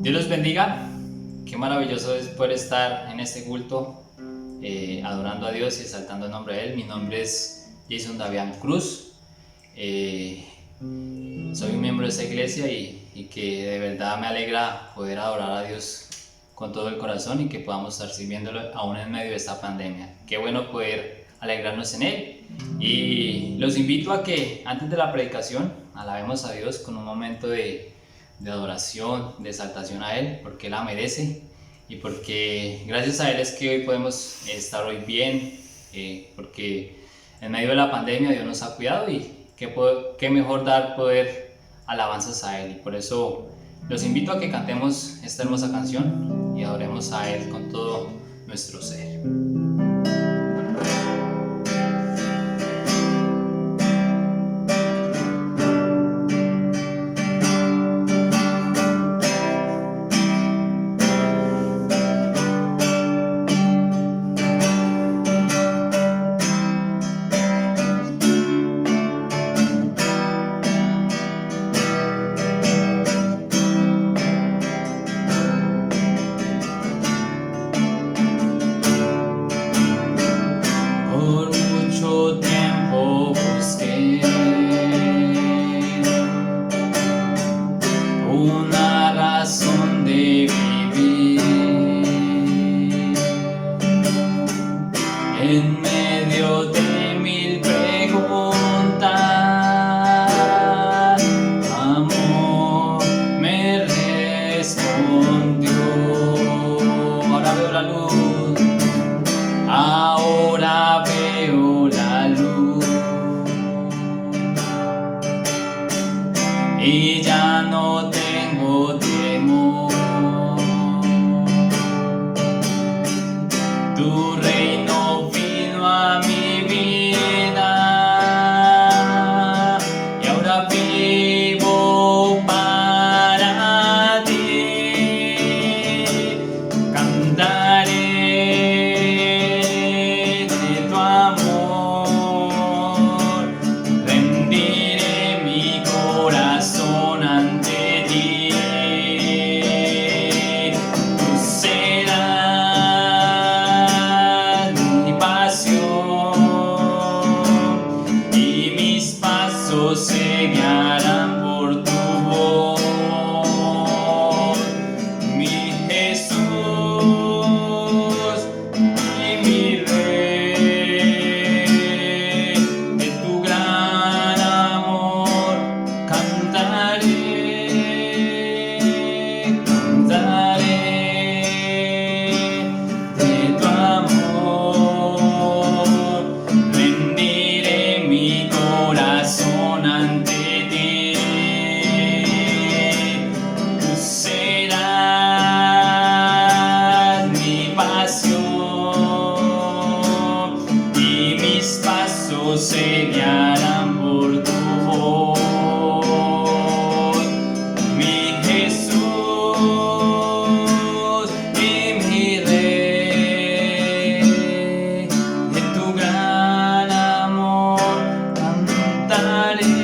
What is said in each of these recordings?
Dios los bendiga. Qué maravilloso es poder estar en este culto, adorando a Dios y exaltando el nombre de Él. Mi nombre es Jason Davián Cruz. Soy un miembro de esta iglesia y que de verdad me alegra poder adorar a Dios con todo el corazón y que podamos estar sirviéndolo aún en medio de esta pandemia. Qué bueno poder alegrarnos en Él. Y los invito a que antes de la predicación alabemos a Dios con un momento de adoración, de exaltación a Él, porque Él la merece y porque gracias a Él es que hoy podemos estar hoy bien, porque en medio de la pandemia Dios nos ha cuidado y qué mejor dar poder alabanzas a Él. Y por eso los invito a que cantemos esta hermosa canción y adoremos a Él con todo nuestro ser. Una razón de vivir en medio de mil preguntas. Amor me respondió. Ahora veo la luz. Ahora veo la luz. Y ya no tengo temor. Tu reino vino a mi vida y ahora vivo para ti. Cantaré de tu amor, rendiré mi corazón ante ti. Tú serás mi pasión y mis pasos se guiarán por tu voz. Mi Jesús y mi Rey, de tu gran amor cantaré, de tu amor, rendiré mi corazón ante ti. Tú serás mi pasión y mis pasos se guiarán por tu voz. Mi Jesús y mi Rey, de tu gran amor cantaré.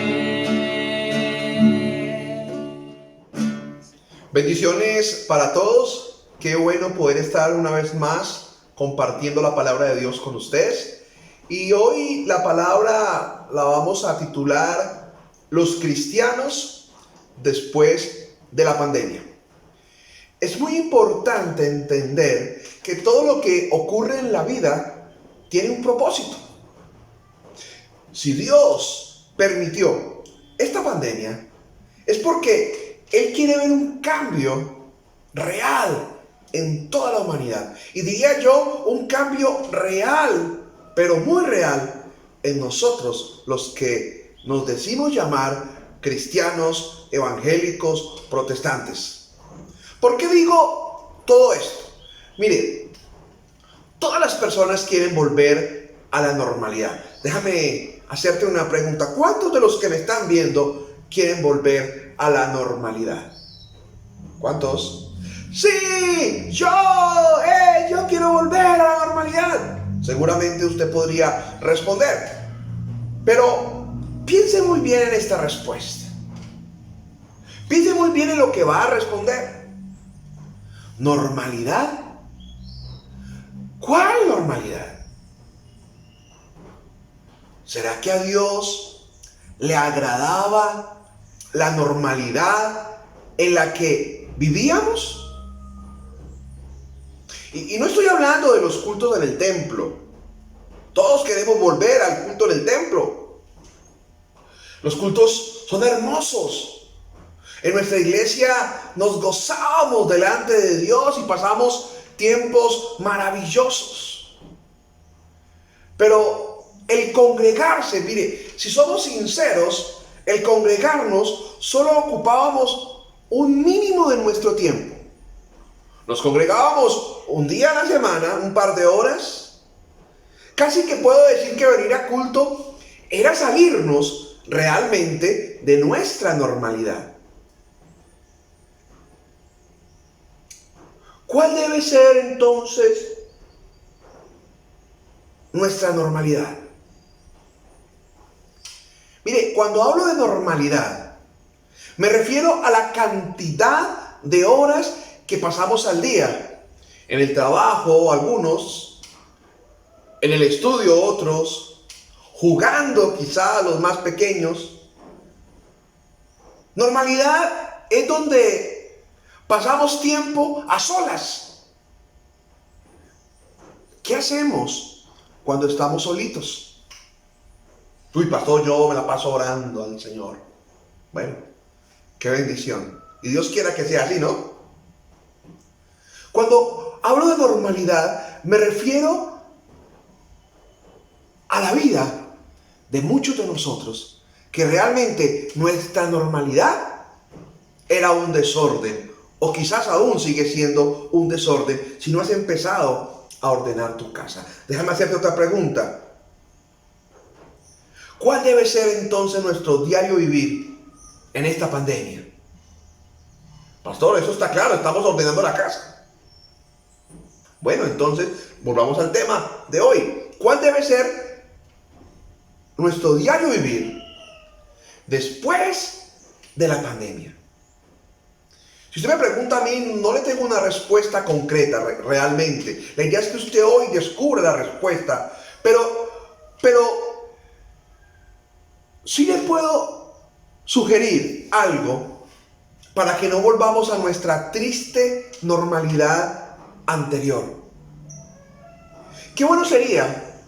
Bendiciones para todos. Qué bueno poder estar una vez más compartiendo la palabra de Dios con ustedes. Y hoy la palabra la vamos a titular Los cristianos después de la pandemia. Es muy importante entender que todo lo que ocurre en la vida tiene un propósito. Si Dios permitió esta pandemia, es porque Él quiere ver un cambio real en toda la humanidad. Y diría yo, un cambio real, pero muy real, en nosotros, los que nos decimos llamar cristianos, evangélicos, protestantes. ¿Por qué digo todo esto? Mire, todas las personas quieren volver a la normalidad. Déjame hacerte una pregunta. ¿Cuántos de los que me están viendo quieren volver a la normalidad? ¿Cuántos? Sí, yo quiero volver a la normalidad. Seguramente usted podría responder. Pero piense muy bien en esta respuesta. Piense muy bien en lo que va a responder. ¿Normalidad? ¿Cuál normalidad? ¿Será que a Dios le agradaba la normalidad en la que vivíamos? Y no estoy hablando de los cultos en el templo. Todos queremos volver al culto en el templo. Los cultos son hermosos. En nuestra iglesia nos gozábamos delante de Dios y pasamos tiempos maravillosos. Pero el congregarse, mire, si somos sinceros, el congregarnos solo ocupábamos un mínimo de nuestro tiempo. Nos congregábamos un día a la semana, un par de horas. Casi que puedo decir que venir a culto era salirnos realmente de nuestra normalidad. ¿Cuál debe ser entonces nuestra normalidad? Mire, cuando hablo de normalidad, me refiero a la cantidad de horas que pasamos al día. En el trabajo, algunos, en el estudio, otros, jugando quizá los más pequeños. Normalidad es donde pasamos tiempo a solas. ¿Qué hacemos cuando estamos solitos? Uy, pastor, yo me la paso orando al Señor. Bueno, qué bendición. Y Dios quiera que sea así, ¿no? Cuando hablo de normalidad, me refiero a la vida de muchos de nosotros, que realmente nuestra normalidad era un desorden, o quizás aún sigue siendo un desorden si no has empezado a ordenar tu casa. Déjame hacerte otra pregunta. ¿Cuál debe ser entonces nuestro diario vivir en esta pandemia? Pastor, eso está claro, estamos ordenando la casa. Bueno, entonces, volvamos al tema de hoy. ¿Cuál debe ser nuestro diario vivir después de la pandemia? Si usted me pregunta a mí, no le tengo una respuesta concreta realmente. La idea es que usted hoy descubra la respuesta. Pero sí le puedo sugerir algo para que no volvamos a nuestra triste normalidad anterior. Qué bueno sería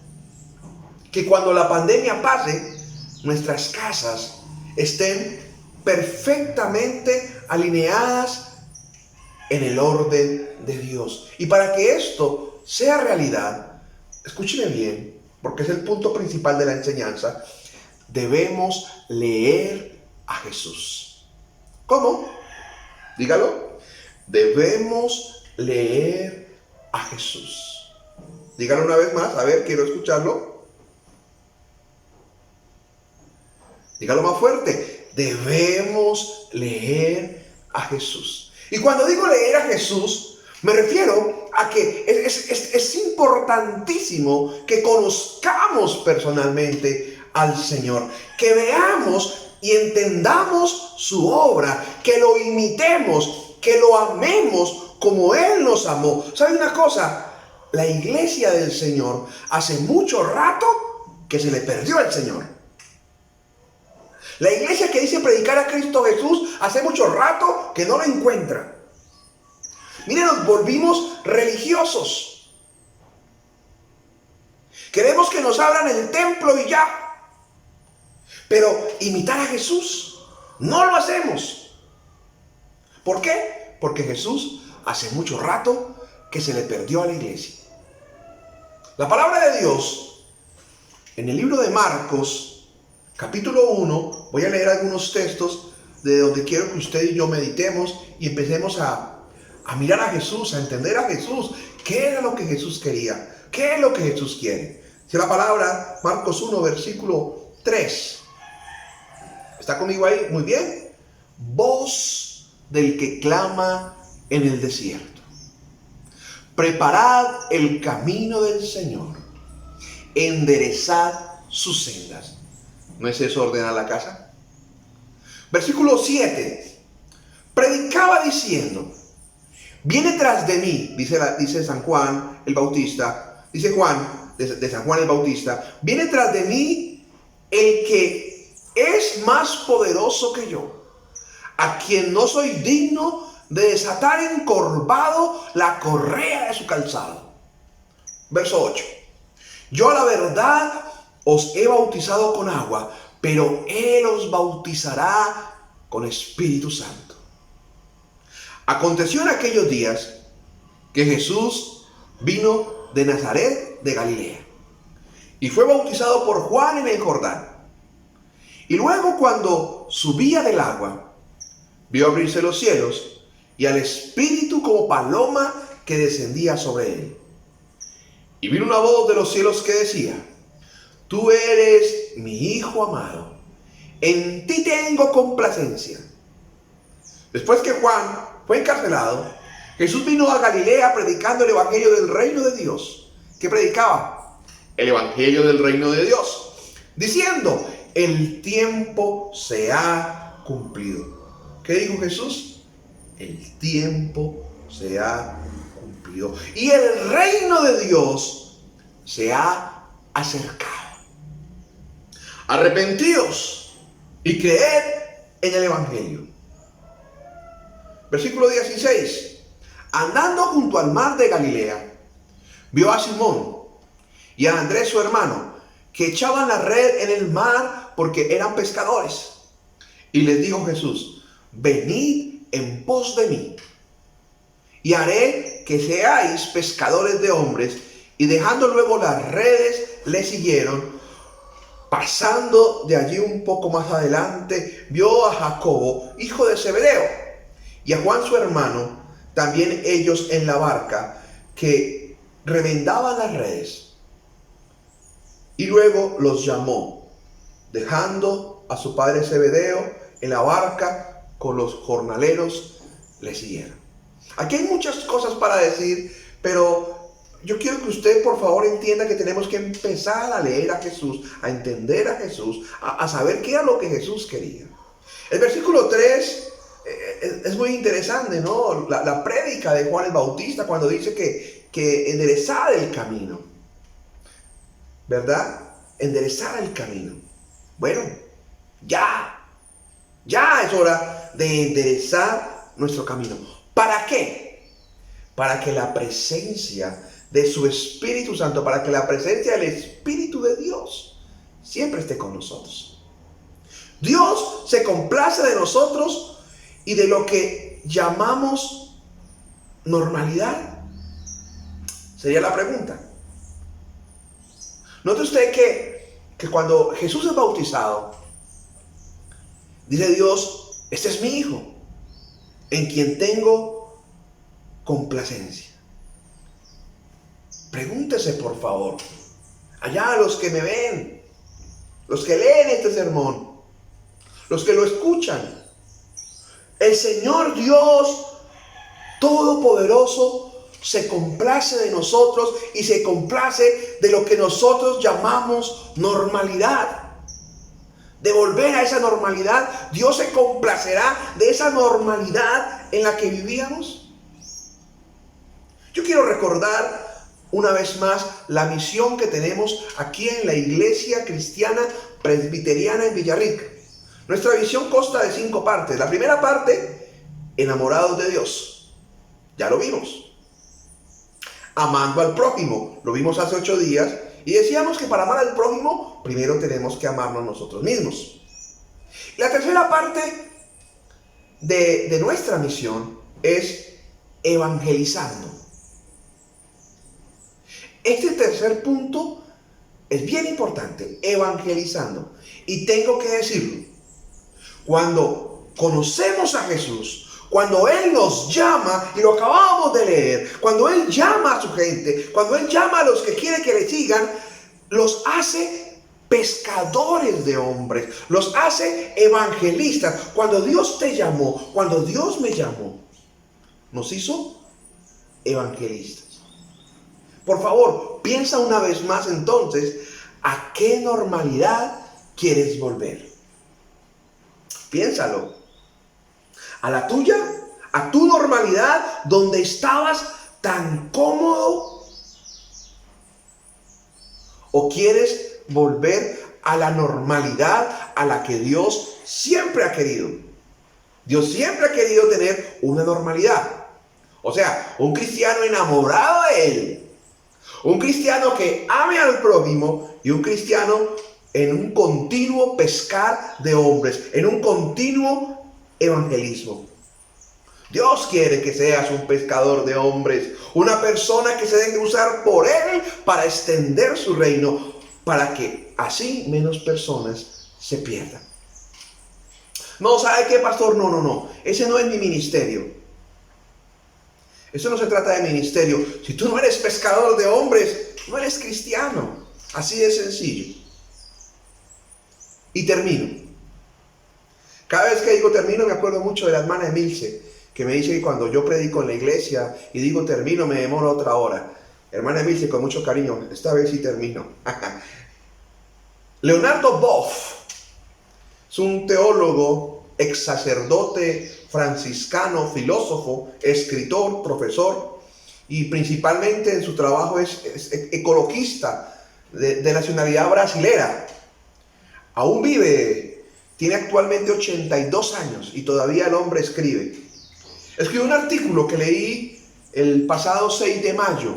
que cuando la pandemia pase, nuestras casas estén perfectamente alineadas en el orden de Dios. Y para que esto sea realidad, escúcheme bien, porque es el punto principal de la enseñanza, debemos leer a Jesús. ¿Cómo? Dígalo. Debemos leer a Jesús. Dígalo una vez más, a ver, quiero escucharlo. Dígalo más fuerte. Debemos leer a Jesús. Y cuando digo leer a Jesús, me refiero a que es importantísimo que conozcamos personalmente al Señor, que veamos y entendamos su obra, que lo imitemos, que lo amemos como Él nos amó. ¿Sabe una cosa? La iglesia del Señor hace mucho rato que se le perdió al Señor. La iglesia que dice predicar a Cristo Jesús hace mucho rato que no lo encuentra. Miren, nos volvimos religiosos. Queremos que nos abran el templo y ya. Pero imitar a Jesús no lo hacemos. ¿Por qué? Porque Jesús hace mucho rato que se le perdió a la iglesia. La palabra de Dios, en el libro de Marcos, capítulo 1, voy a leer algunos textos de donde quiero que usted y yo meditemos y empecemos a mirar a Jesús, a entender a Jesús. ¿Qué era lo que Jesús quería? ¿Qué es lo que Jesús quiere? Si la palabra, Marcos 1, versículo 3. ¿Está conmigo ahí? Muy bien. Voz del que clama en el desierto. Preparad el camino del Señor. Enderezad sus sendas. ¿No es eso ordenar la casa? Versículo 7. Predicaba diciendo: viene tras de mí, dice San Juan el Bautista, dice Juan, de San Juan el Bautista, viene tras de mí el que es más poderoso que yo, a quien no soy digno de desatar encorvado la correa de su calzado. Verso 8. Yo a la verdad os he bautizado con agua, pero Él os bautizará con Espíritu Santo. Aconteció en aquellos días que Jesús vino de Nazaret de Galilea y fue bautizado por Juan en el Jordán. Y luego, cuando subía del agua, vio abrirse los cielos y al Espíritu como paloma que descendía sobre él. Y vino una voz de los cielos que decía: tú eres mi Hijo amado, en ti tengo complacencia. Después que Juan fue encarcelado, Jesús vino a Galilea predicando el evangelio del reino de Dios. ¿Qué predicaba? El evangelio del reino de Dios, diciendo: el tiempo se ha cumplido. ¿Qué dijo Jesús? El tiempo se ha cumplido y el reino de Dios se ha acercado. Arrepentíos y creed en el evangelio. Versículo 16. Andando junto al mar de Galilea, vio a Simón y a Andrés su hermano, que echaban la red en el mar porque eran pescadores. Y les dijo Jesús: venid en pos de mí, y haré que seáis pescadores de hombres. Y dejando luego las redes, le siguieron. Pasando de allí un poco más adelante, vio a Jacobo, hijo de Zebedeo, y a Juan su hermano, también ellos en la barca, que remendaban las redes. Y luego los llamó, dejando a su padre Zebedeo en la barca con los jornaleros, le siguieron. Aquí hay muchas cosas para decir, pero yo quiero que usted, por favor, entienda que tenemos que empezar a leer a Jesús, a entender a Jesús, a saber qué era lo que Jesús quería. El versículo 3 es muy interesante, ¿no? La prédica de Juan el Bautista cuando dice que enderezar el camino, ¿verdad? Enderezar el camino. Bueno, ya es hora de enderezar nuestro camino. ¿Para qué? Para que la presencia de su Espíritu Santo, para que la presencia del Espíritu de Dios siempre esté con nosotros. Dios se complace de nosotros y de lo que llamamos normalidad. Sería la pregunta. Note usted que cuando Jesús es bautizado, dice Dios: este es mi Hijo, en quien tengo complacencia. Pregúntese, por favor, allá los que me ven, los que leen este sermón, los que lo escuchan. El Señor Dios Todopoderoso se complace de nosotros y se complace de lo que nosotros llamamos normalidad. De volver a esa normalidad, Dios se complacerá de esa normalidad en la que vivíamos. Yo quiero recordar una vez más la misión que tenemos aquí en la Iglesia Cristiana Presbiteriana en Villarrica. Nuestra visión consta de 5 partes. La primera parte: enamorados de Dios. Ya lo vimos. Amando al prójimo. Lo vimos hace 8 días. Y decíamos que para amar al prójimo, primero tenemos que amarnos nosotros mismos. La tercera parte de nuestra misión es evangelizando. Este tercer punto es bien importante, evangelizando. Y tengo que decirlo, cuando conocemos a Jesús, cuando Él nos llama, y lo acabamos de leer, cuando Él llama a su gente, cuando Él llama a los que quiere que le sigan, los hace pescadores de hombres, los hace evangelistas. Cuando Dios te llamó, cuando Dios me llamó, nos hizo evangelistas. Por favor, piensa una vez más entonces, ¿a qué normalidad quieres volver? Piénsalo. ¿A la tuya? a tu normalidad donde estabas tan cómodo? ¿O quieres volver a la normalidad a la que Dios siempre ha querido? Dios siempre ha querido tener una normalidad. O sea, un cristiano enamorado de Él. Un cristiano que ame al prójimo y un cristiano en un continuo pescar de hombres, en un continuo evangelismo. Dios quiere que seas un pescador de hombres, una persona que se deje usar por Él para extender su reino, para que así menos personas se pierdan. No, ¿sabe qué, pastor? No. Ese no es mi ministerio. Eso no se trata de ministerio. Si tú no eres pescador de hombres, no eres cristiano. Así de sencillo. Y termino. Cada vez que digo termino, me acuerdo mucho de la hermana Emilce, que me dice que cuando yo predico en la iglesia y digo termino, me demoro otra hora. Hermana Emilce, con mucho cariño, esta vez sí termino. Leonardo Boff es un teólogo, ex sacerdote franciscano, filósofo, escritor, profesor, y principalmente en su trabajo es ecologista de nacionalidad brasilera. Aún vive, tiene actualmente 82 años y todavía el hombre escribe. Escribió un artículo que leí el pasado 6 de mayo.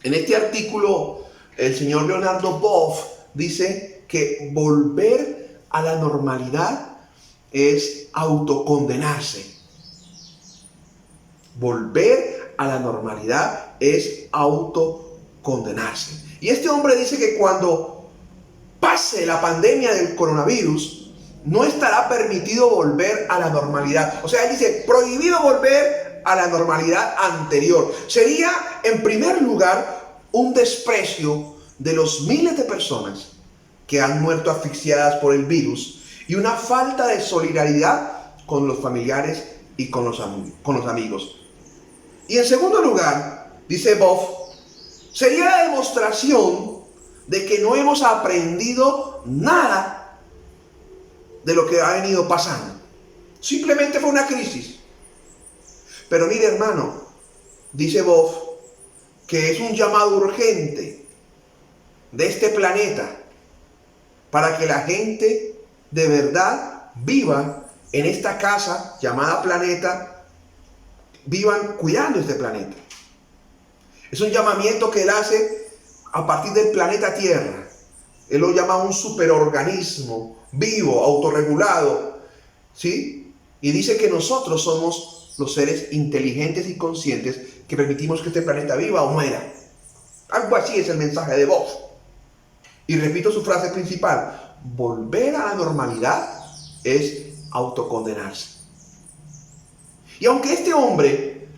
En este artículo, el señor Leonardo Boff dice que volver a la normalidad es autocondenarse. Volver a la normalidad es autocondenarse. Y este hombre dice que cuando pase la pandemia del coronavirus, no estará permitido volver a la normalidad. O sea, él dice, prohibido volver a la normalidad anterior. Sería, en primer lugar, un desprecio de los miles de personas que han muerto asfixiadas por el virus y una falta de solidaridad con los familiares y con los amigos. Y en segundo lugar, dice Boff, sería la demostración de que no hemos aprendido nada de lo que ha venido pasando. Simplemente fue una crisis. Pero mire, hermano, dice Boff, que es un llamado urgente de este planeta para que la gente de verdad viva en esta casa llamada planeta, vivan cuidando este planeta. Es un llamamiento que él hace a partir del planeta Tierra. Él lo llama un superorganismo vivo, autorregulado, ¿sí? Y dice que nosotros somos los seres inteligentes y conscientes que permitimos que este planeta viva o muera. Algo así es el mensaje de Boff. Y repito su frase principal: volver a la normalidad es autocondenarse. Y aunque este hombre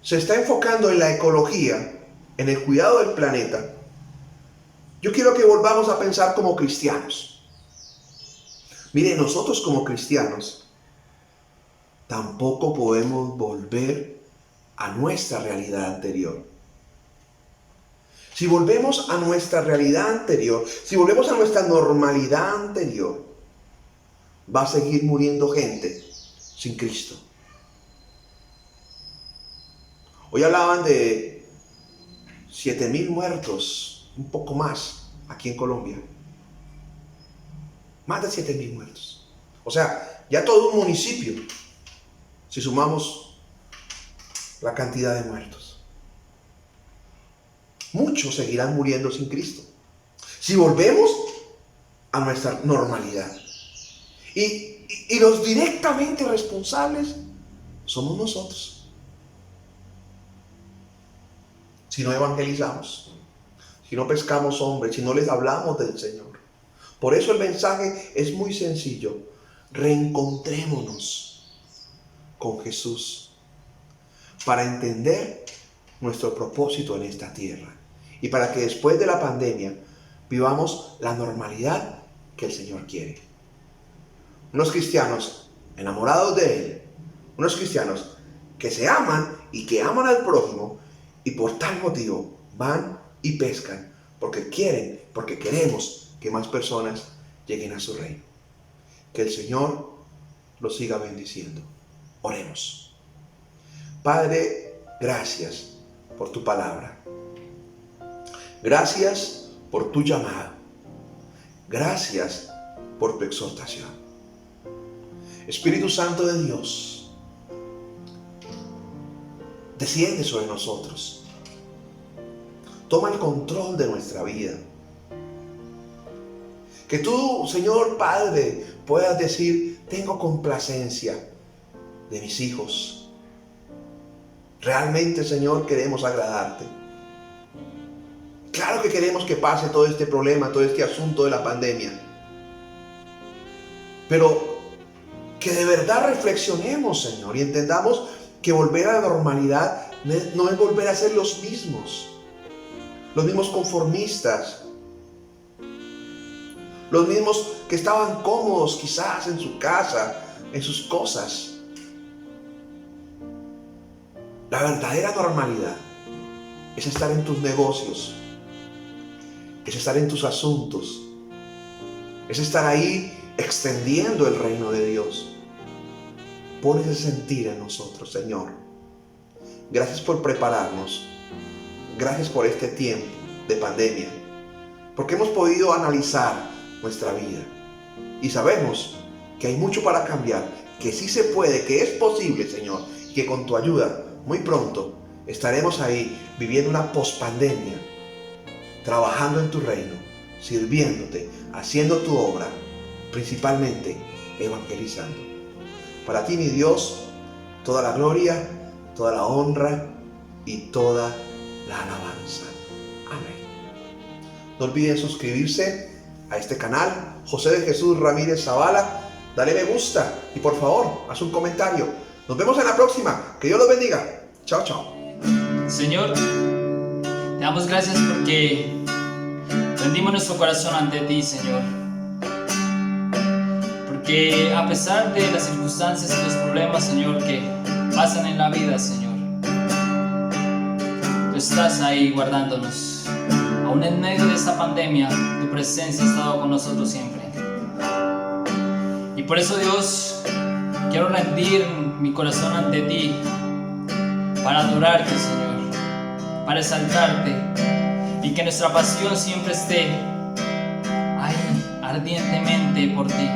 se está enfocando en la ecología, en el cuidado del planeta, yo quiero que volvamos a pensar como cristianos. Mire, nosotros como cristianos tampoco podemos volver a nuestra realidad anterior. Si volvemos a nuestra realidad anterior, si volvemos a nuestra normalidad anterior, va a seguir muriendo gente sin Cristo. Hoy hablaban de 7,000 muertos, un poco más, aquí en Colombia. Más de 7,000 muertos. O sea, ya todo un municipio, si sumamos la cantidad de muertos. Muchos seguirán muriendo sin Cristo si volvemos a nuestra normalidad. Y los directamente responsables somos nosotros. Si no evangelizamos, si no pescamos hombres, si no les hablamos del Señor. Por eso el mensaje es muy sencillo. Reencontrémonos con Jesús para entender nuestro propósito en esta tierra y para que después de la pandemia vivamos la normalidad que el Señor quiere. Unos cristianos enamorados de Él, unos cristianos que se aman y que aman al prójimo y por tal motivo van y pescan porque quieren, porque queremos que más personas lleguen a su reino. Que el Señor los siga bendiciendo. Oremos. Padre, gracias por tu palabra. Gracias por tu llamado. Gracias por tu exhortación. Espíritu Santo de Dios, desciende sobre nosotros. Toma el control de nuestra vida. Que tú, Señor Padre, puedas decir: tengo complacencia de mis hijos. Realmente, Señor, queremos agradarte. Claro que queremos que pase todo este problema, todo este asunto de la pandemia. Pero que de verdad reflexionemos, Señor, y entendamos que volver a la normalidad no es volver a ser los mismos conformistas, los mismos que estaban cómodos quizás en su casa, en sus cosas. La verdadera normalidad es estar en tus negocios, es estar en tus asuntos, es estar ahí extendiendo el reino de Dios. Pon ese sentir en nosotros, Señor. Gracias por prepararnos. Gracias por este tiempo de pandemia, porque hemos podido analizar nuestra vida y sabemos que hay mucho para cambiar, que sí se puede, que es posible, Señor, y que con tu ayuda muy pronto estaremos ahí viviendo una pospandemia, trabajando en tu reino, sirviéndote, haciendo tu obra, principalmente evangelizando. Para ti, mi Dios, toda la gloria, toda la honra y toda la alabanza. Amén. No olviden suscribirse a este canal, José de Jesús Ramírez Zavala. Dale me gusta y por favor, haz un comentario. Nos vemos en la próxima. Que Dios los bendiga. Chao, chao. Señor, te damos gracias porque rendimos nuestro corazón ante ti, Señor. Porque a pesar de las circunstancias y los problemas, Señor, que pasan en la vida, Señor, tú estás ahí guardándonos. Aún en medio de esta pandemia, tu presencia ha estado con nosotros siempre. Y por eso, Dios, quiero rendir mi corazón ante ti para adorarte, Señor, para exaltarte, y que nuestra pasión siempre esté ahí ardientemente por ti.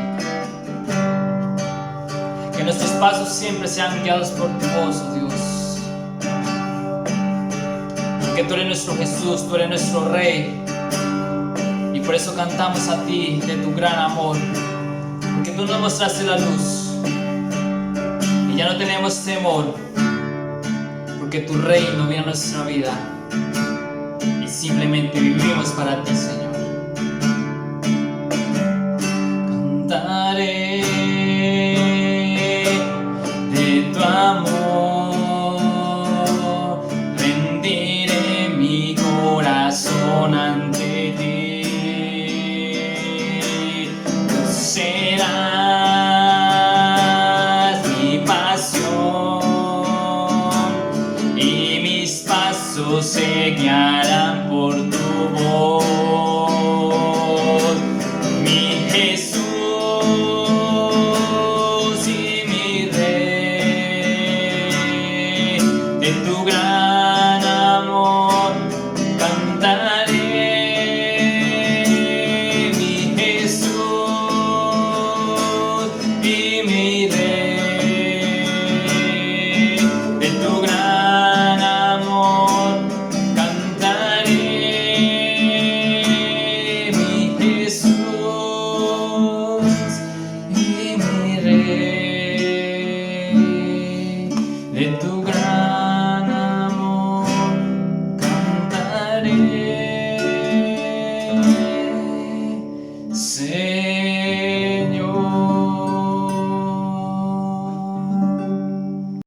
Que nuestros pasos siempre sean guiados por tu voz, oh Dios. Porque tú eres nuestro Jesús, tú eres nuestro Rey. Y por eso cantamos a ti de tu gran amor. Porque tú nos mostraste la luz. Y ya no tenemos temor. Porque tu reino viene a nuestra vida. Y simplemente vivimos para ti, Señor. Cantaré de tu amor, rendiré mi corazón ante ti. Tú serás mi pasión y mis pasos se guiarán por tu voz, mi Jesús. De tu